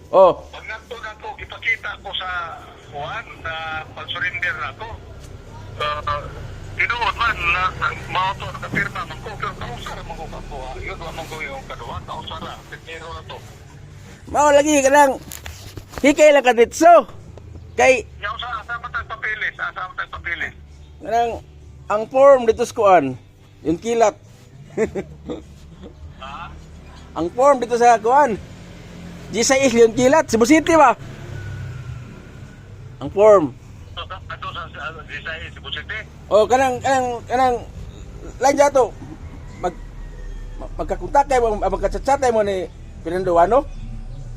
Oh, Pag nandun ako, ipakita ko sa kuhan na pag-surrender na ako. Tinuod man na mauto nakapirma man ko, pero kausara man ko kakuha. Yun naman ko yung kaduha, kausara. Pero na to. mao lagi ka lang. Hikay lang ka ditso. Kay Yaw sa asa matag papilis, asa matag papilis. kanang ang form dito sa kuan, yung kilat. Ha? Ang form dito sa kuan. G6 yung kilat, Cebu City ba? Ang form. Ato sa Gisay, Cebu City. Oh, kanang lain jato. Magkakontak kay mo, magkachat-chat mo ni Fernando ano?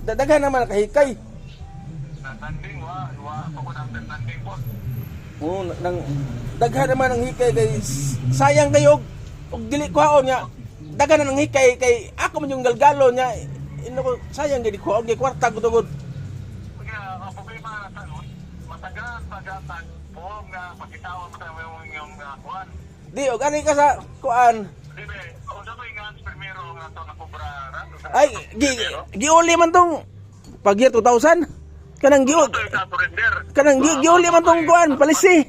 Daghan naman kahikay. Nanding, wa ako ko ng nanding po. Oh, nang daghan naman ang hikay kay sayang kayo og dili kuhaon nya. Daghan na ng hikay kay ako man yung galgalo nya. Ino ko sayang gid kuhaon kay kwarta gud. Kaya ang problema na tanong, matagal pagatag po nga pagkitaon mo tayo yung kuhan. Di og ani ka sa kuan. Dibe, kung sa mga primero nga ito na kubrara. Ay giuli man tong pag year 2000. Kanang Ito yung surrender. kanang giuli man tong kuan palisi.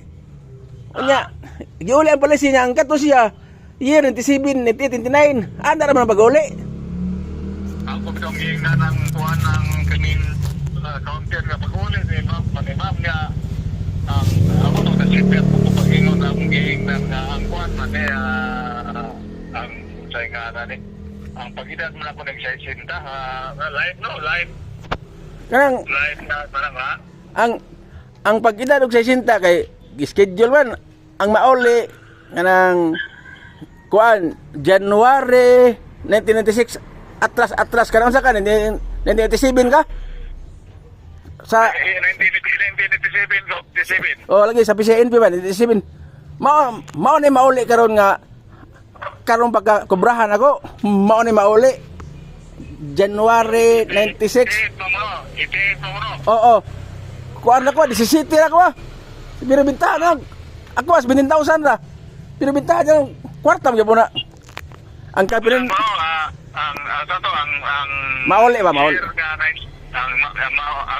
Unya, giuli ang palisi niya ang kato siya. Year 97, 98, 99. Anda ra man pag-uli. Ang kumidong giingnan ng kuhan ng kaning counter nga pag-ulit ni ma'am nga ang ako to kasi pet ko pag-ingon ang giingnan nga ang kuhan man ang say nga nani ang pag-edad mo na ko nagsasinta live no live Kanang na parang ha ang pag-edad og 60 kay schedule man ang mauli kanang kuan January 1996 atras ka naman sa kan 1997 ka sa 1997 oh lagi sa PCNP ba 1997 mao ni mauli karon nga karon pagka kubrahan ako mao ni mauli January 96 iti mo oo kuan ako 17 ra ko pero bintahan ako as 20,000 ra pero bintahan ang kwarta mo na ang kapirin ang to ang mauli ba mauli year nga ang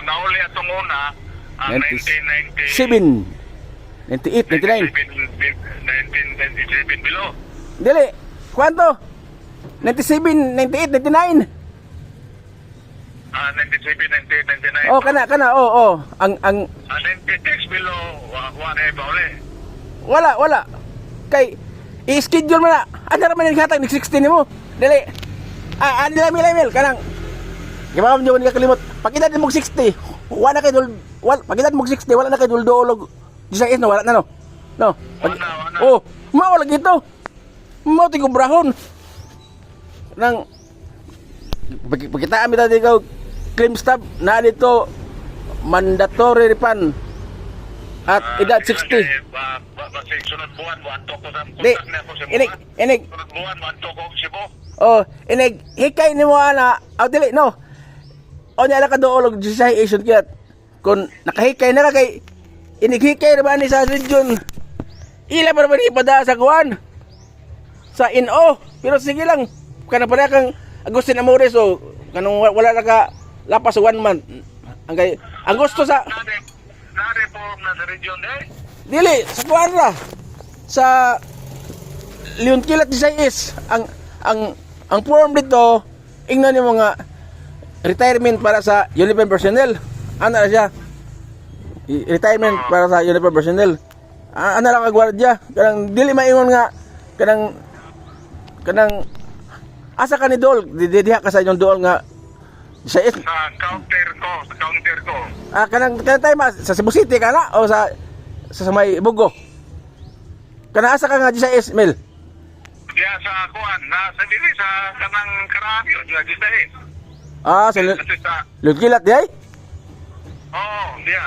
nauli atong una ang 97 98 99 1997 below dili kwanto 97 98 99 97 98 oh kana ang 96 below one ba uli wala kay i-schedule mo na ano naman yung hatag 16 mo dili nila mil kanang gimam nyo ka kalimot pag edad mo 60 wala kay pag edad mo 60 wala na kay duldoolog Gisay no wala na no wala oh mao lagi ito mao ti kubrahon nang pagkitaan mi tadi ikaw claim stop na dito mandatory pan at edad 60 sunod buwan wanto ko sa di inig sunod buwan wanto ko Cebu oh inig hikay ni mo ana dili no o niya ka doolog sa Asian kaya kung nakahikay na ka kay inighikay na ba ni sa region ila pa naman ipada sa kuwan sa NO pero sige lang kana pa kang Agustin Amores so kanong wala na ka lapas 1 month ang kay ang gusto sa na-reform na sa region dili sa kuwan ra sa Leon Kilat Gisayis ang form dito ingnan yung mga retirement para sa uniform personnel ano na siya retirement para sa uniform personnel ano lang ka gwardiya kanang dili maingon nga kanang asa ka ni Dol diha ka sa inyong Dol nga sa counter ko kanang tayo sa Cebu City ka na o sa may Bugo kanang asa ka nga sa Ismail diya sa kuan sa dili sa kanang karabyo diya sa Lugkilat di ay diya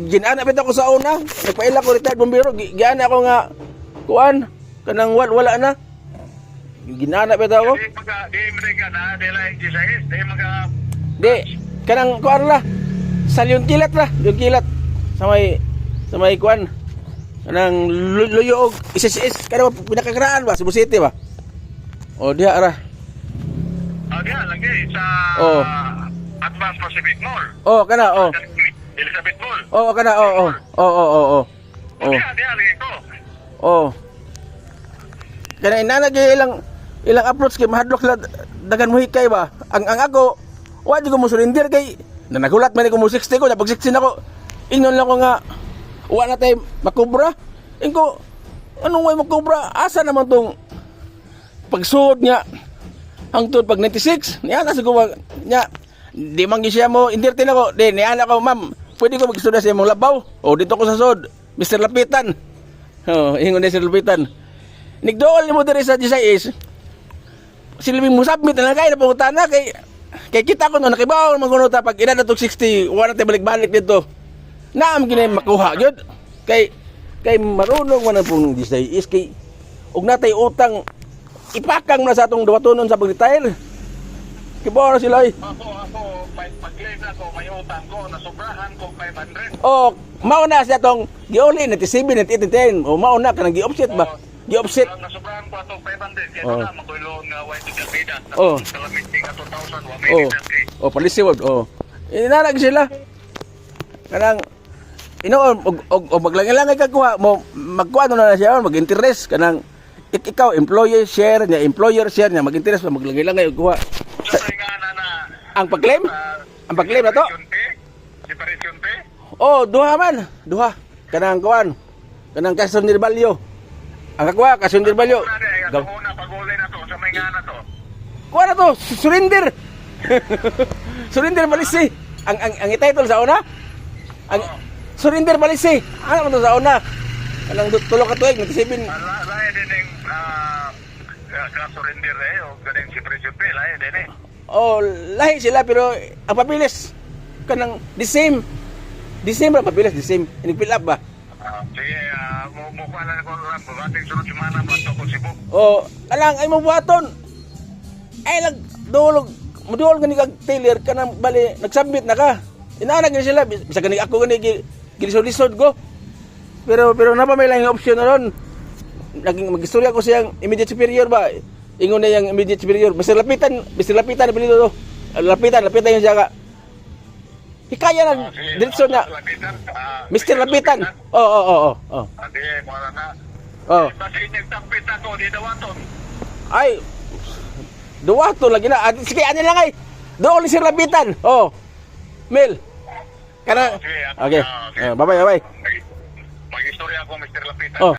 ginana pita ko sa una nagpaila ko retired bombero giana ako nga kuan kanang wala na ginana pita ko di mga na dila Gisayis di kanang kuan la sa Lugkilat sa may kuan kanang luyo og isis kada pinakagraan ba Cebu City ba o diha ara diya lagi sa Advance Pacific Mall. Oh, kana, oh. Elizabeth Mall. Oh, kana, oh, oh. Oh, oh, oh, oh. O diya ko. Oh. Kana inana gyud ilang approach kay mahadlok la dagan mo hikay ba. Ang ako wa di ko mo surrender kay nagulat man ko mo 60 ko napag 16 ako. Ingnon lang ko nga wa na tay makubra. Ingko anong way makubra? Asa naman tong pagsuod niya hangtod pag 96 niya na siguro niya di man gyud siya mo entertain ako. Di niya ko ma'am, pwede ko mag-istorya sa imong labaw. O dito ko sa sud. Mr. Lapitan. Oh, ingon ni Mr. Lapitan. Nigdool ni mo diri sa GSIS. Silbing mo submit na kay napunta na kay kita ko no nakibaw man kuno ta pag ina natog 60 wala tay balik-balik dito. Naam kini makuha gyud. Kay marunong man ang pong GSIS kay ug natay utang ipakang na sa atong duwatonon sa pag-retire. Kibaw na sila. Ako pag-claim na ko may utang ko na sobrahan ko 500. Oh, mauna siya tong giuli 97 98 o mauna ka nang gi-offset ba? Gi-offset. Nasubrahan ko atong 500 kaya Oh. na magulong nga white to Calvida. Oh. Salamit nga 2,000 wa may Oh. penalty. Oh, palisiwag. Oh. Inarag sila. Kanang inoon og maglangilang kay kuha mo magkuha na siya mag-interest kanang ikaw employee share niya employer share niya mag-interest maglangilang kay kuha. Sa nga na Ang pag-claim? Ang pag-claim na to? Separation pay? Oh, duha man. Duha. Kanang kuan. Kanang Quezon del Valle. Ang kakuha Quezon del Valle. Gaw na pag-uli na to sa may nga na to. Kuha na to, surrender. Surrender balisi. Ang title sa una? Ang surrender balisi. Ano man to sa una? Anong tulo ka tuig, 97. Lain din yung surrender eh, o galing separation pay, lain din eh. Oh, lahi sila pero ang papilis kanang the same. The same ra papilis, the same. Ini-fill up ba? Sige, mukha lang ko lang, bating sunod semana, bato ko Cebu. Oh, alang ay mo buhaton. Ay lag dulog, modul gani kag tailor kanang bali nagsubmit na ka. Inaanag ni sila bisa gani ako gani gilisod-lisod ko. Pero napa may lang option na ron. Naging magistorya ko siyang immediate superior ba. Ingon na yung immediate superior. Mr. Lapitan apelido to. Lapitan yung siya ka. Hikaya na direksyon na. Mr. Lapitan. Oo. Adi, wala na. Oh. Basta inyong tampit ako, di dawaton. Ay. Duwato lagi na. Sige, ano lang ay. Doon ni Sir Lapitan. Oh. Mel. Kana. Okay. Bye-bye. Mag-istorya ako, Mr. Lapitan. Oh.